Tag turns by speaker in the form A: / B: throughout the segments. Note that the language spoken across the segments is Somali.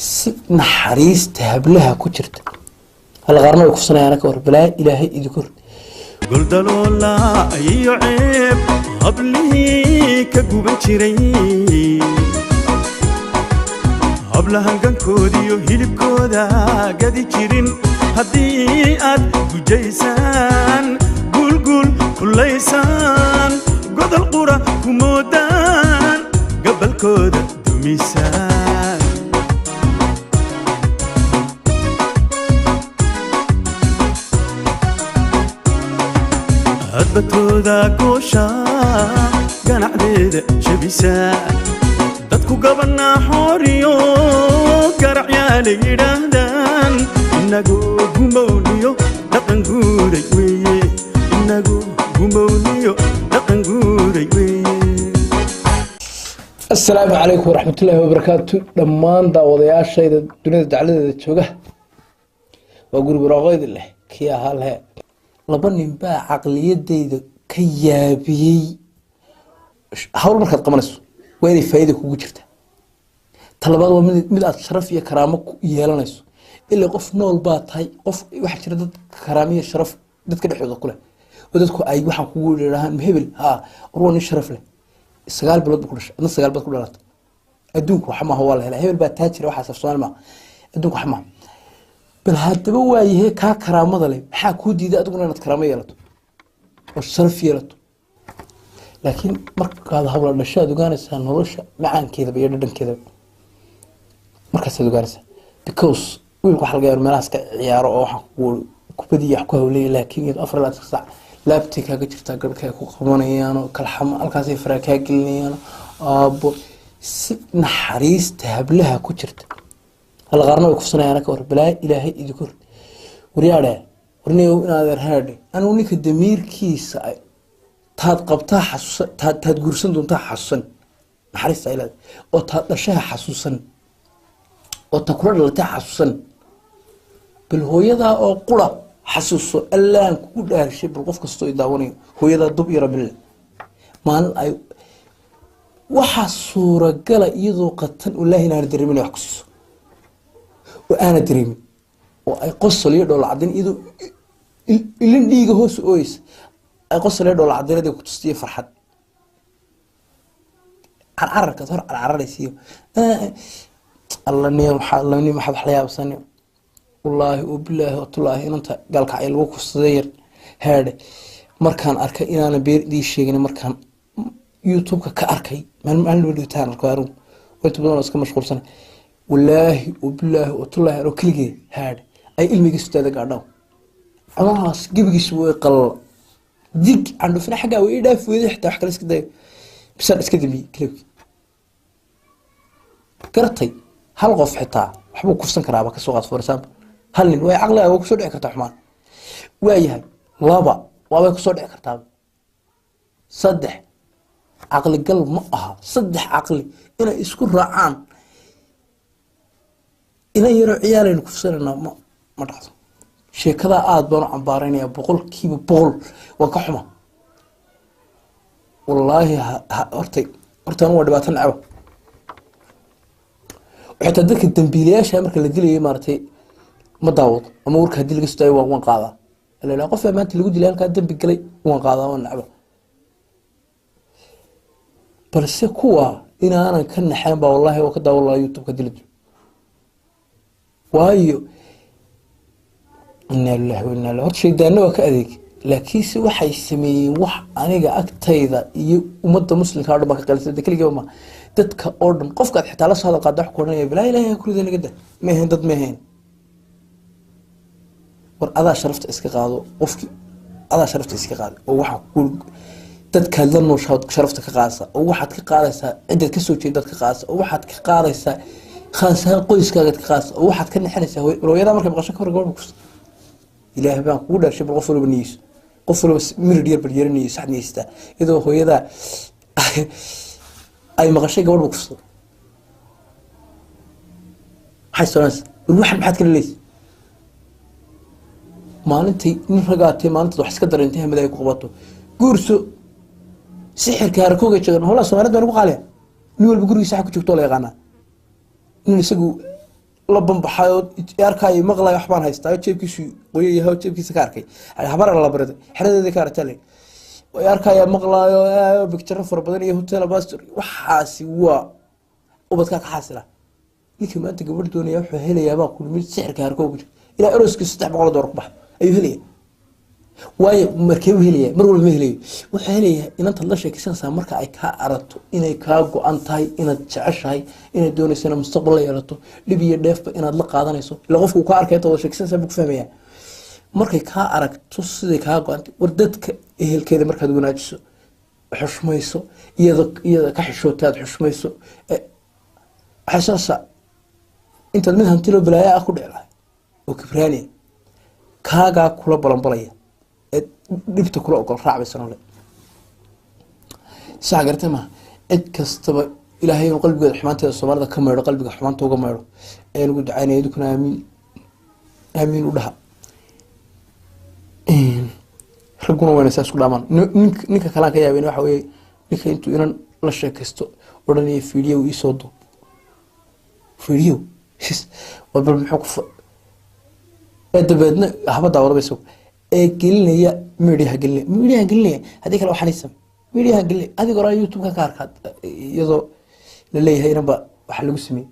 A: naxariista hablaha ku jirta hal qarno ay ku sanayaan ka war balaa ilaahay idinku
B: goldalola ayo ceeb habli ka guban jiray hablahan gankoodiyo hilibkooda gadi jirin haddii aad gujaysaan gulgul kulaysan godol qura ku moodaan gabalkooda dumisaan hadbatooda goosha ganacdeeda jabisa dadku gabanaa xooriyo garacyaala yidhaahdaan inagu gumowniyo dhaqan guuray weeye inagu gumowniyo dhaqan guuray weeye.
A: assalaamu calaykum waraxmatullaahi wabarakaatu dhammaan daawadayaashayda dunida dacladeeda jooga waa guri barooqeyd leh kii ahaa lehe laba nin baa caqliyadeyda ka yaabiyey hawl markaad qabanayso waa inay faa'iido kugu jirta talabaad waa mid aad sharaf iyo karaamo ku yeelanayso ilaa qof nool baa tahay qof waxa jira dad karaamo iyo sharaf dadka dhexdooda ku leh oo dadku ay waxaan kugu yiraahdaan hebel urwan sharaf leh 9 bilood ku dhashay adna 9 bilood ku dhalatay adduunku waxa ma huwa la helay hebel baa taajir waxa safsoomal ma adduunku waxa ma bal hadaba waayahay ka karaamada leh maxaa ku diiday adiguna inaad karaamo yeelato oo sharaf yeelato laakiin markaad hawla dhashaad ogaanaysaa nolosha macaankeeda iyo dhadhankeeda markaas aad ogaanaysaa because wiilku waxa laga yaabaa meelahaas ka ciyaaro oo waxa ku badiya wax ku hawlay laakiin afar la sac laabtii kaaga jirta garka ku qabanayaan oo kalxama halkaas ay fara ka gelinayaan aabo si naxariista hablaha ku jirta hal qarno ay ku sanayaan ka war balaa ilaahay idinku wariyaade warniyo inaad arhaade anu ninka damiirkiisa taad qabtaa xasuusan taad guursan doontaa xasuusan naxariista ilaad oo taad dhashaha xasuusan oo ta kula dhalatay xasuusan bal hooyada oo qura xasuuso allaan ku dhaarshay bal qof kasto ay daawanayo hooyada dub iyo rabil maan ay waxa suuragal iyadoo qatan ilaahi inaan dareemin wax ku siiso oo aan dareemin oo ay qosol iyo dhol cadin iyadoo ilin dhiiga hoos ooys ay qosol iyo dhol cadinada ku tusiyo farxad cararka hor cararaysiyo الله نيم الله نيم حد حليا بسني والله وبالله والله إن أنت قالك عيل وقف صغير هذا مركان أركي إن أنا بيردي شيء يعني مركان يوتيوب كأركي من الفيديو تاعنا الكوارو وأنت بدون أسكت مشغول سنة والله وبالله والله لو كل شيء هذا أي علمي جست هذا قاعد خلاص جيب جسوي قل ديك عنده فينا حاجة ويدا في ويدا حتى حكى لسك ده بس أسكت بي كليك كرتي هل قف حتى waxbuu kufsan karaa ba ka soo qaad fursan hal nin way aqli ay ku soo dhici kartaa xumaan waayahay laba waa way ku soo dhici kartaa saddex aqli gal ma aha saddex aqli inay isku raacaan inay yaro ciyaaleen kufsanana ma dhacdo sheekada aad baan u cambaaraynaya boqolkiiba boqol waa ka xuma wallaahi horta waa dhibaato nacab حتى ذاك الدنبيلياش مركز اللي دلي مارتي مضاوط أما ورك هدي اللي قصته وان قاضي إلا لا قف ما أنت اللي قلت لي أنا كان دنبي قلي وان قاضي وان لعبه بس كوا إن أنا كنا حامبا والله وكذا والله يوتيوب كدلت وايو إن الله وإن الله هذا شيء ده نوع كأذيك لكن سوى حيسمي وح أنا جا أكتيدا ومدة مسلم كارد ما كقلت ده كل يوم dadka oo dhan qofka xitaa la soo qaado wax koonay bilaa ilaahay ku riday nagada ma ahayn dad ma ahayn war adaa sharafta iska qaado qofki adaa sharafta iska qaado oo waxa ku dadka la nooshaad sharafta ka qaadaysa oo waxaad ka qaadaysaa inta ka soo jeedo dadka qaadaysa oo waxaad ka qaadaysaa khaasan qoyskaaga ka qaadaysa oo waxaad ka nixinaysaa rooyada markay maqasho ka wargabo ku ilaahay baan kugu dhaashay qof walba niis qof walba mirir yar bal yarniis saxniista idoo hooyada أي مغشي قبل بكسر حس ناس نروح بحد كل ليس ما أنتي نفرقاتي ما أنت وحس كدر انتهى مدى يقبضه قرصو سحر كاركوجا شغل هلا سؤال ده نقول عليه نقول بقول يسحق شو طالع غنا نسقو لبن بحاول ياركاي مغلا يحبان هايستا جيبكي شو قوي هاو جيبكي سكاركي حبار الله برد حرد ذكر تلي وياركاي مغلا بكتر فربدن يهوتيل باستر وحاسي وا وبدك حاصله لكن ما انت قبل دوني وحو هليا با كل مid sixirka harkoogu jiro ila eroski $300 bax ayu helaya way markay helaya mar walba ma helayo waxa helaya inanta la sheekaysanaysa marka ay ka arato inay ka go'an tahay inaad jeceshahay inay doonayso mustaqbal yeelato dhib iyo dheefba inaad la qaadanayso ila qofku ka arkay toos sheekaysanaysa buu fahmaya markay ka aragto sidii ka go'antay war dadka ehelkeeda markaad wanaajiso xushmayso iyada ka xishootaad xushmayso xasaasa انت من هنتلو بلايا اكو دحلا او كبراني كاغا كولا بلنبليا دبت كولا اوكل راعبي سنله ساغرت ما اد كستبا الهي قلبي حمانته الصومالده كميرو قلبي حمانته uga meero ee lagu ducaynayay kuna aamin u dhaha raguna wana saas ku dhamaan ninka kala ka yaabeen waxa weeye ninka intuu inan la sheekaysto oranay video ii soo dub video وبل محقف أدبنا هبط دورة بسوق قلنا يا ميديا قلنا هذيك لو حنيسم ميديا قلنا هذيك رأي يوتيوب كاركات يضو للي هي نبأ حلو اسمي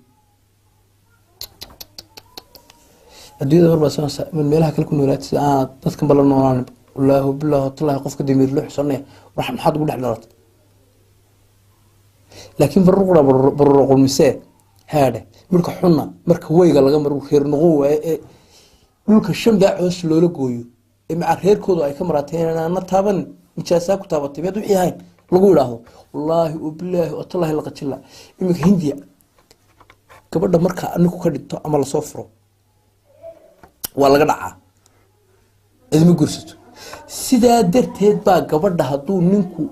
A: الدنيا دور بس من ميلها كل كنولات تذكر بالله نوران والله بالله طلع قف قديم يروح صنع راح محط بقول حلرات لكن بالرغم المساء هذا marka xunna marka weyga laga maro reer noqo ee dhulka shamda cus loola gooyo ee ma reerkoodu ay ka maraateen ana taaban injaasa ku taabatay mid wixii ahayn lagu yiraahdo wallahi billahi wa tallahi la qajila imika hindiya gabadha marka anigu ka dhigto ama la soo furo waa laga dhacaa idma gursato sidaa darteed baa gabadha haduu ninku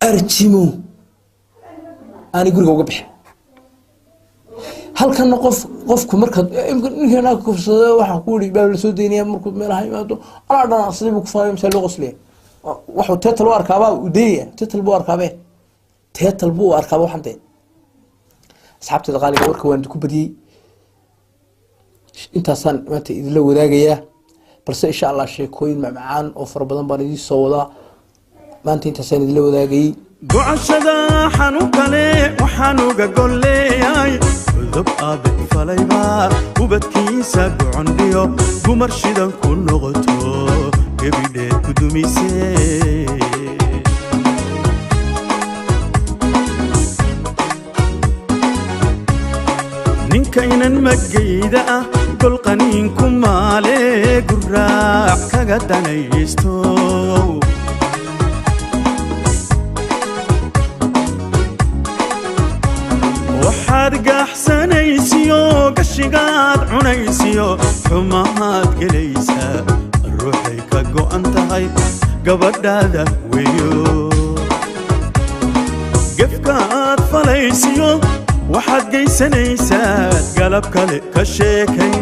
A: arjimo ani guriga uga bixin halkan qofku marka ninka ku fusado waxa ku yiri baa la soo deynaya markuu meelaha imaado ana dhan asli ku faayo misal loo qosliyo waxa teetal oo arkaaba u deeya teetal buu arkaabe teetal buu arkaaba waxan day asxaabtada qaaliga warka waan ku badiyay intaasan maanta idin la wadaagaya balse insha Allah sheekooyin macaan oo far badan baan idin soo wadaa maanta intaasan idin la wadaagay
B: go'ashada xanuunka leh waxaanuga golleeyay ذب أبد فليبا وبدكيسا بعنديو ومرشدا كل نغتو كبيدة كدوميسي نينكاينا مجيدة كل قنينكم مالي قراع كغدانيستو waxaad gaxsanaysiyo gashigaad cunaysiyo xumaad gelaysa ruuxay ka go'an tahay gabadhaada weeyo gefkaad falaysiyo waxaad geysanaysaa galab kale ka sheekay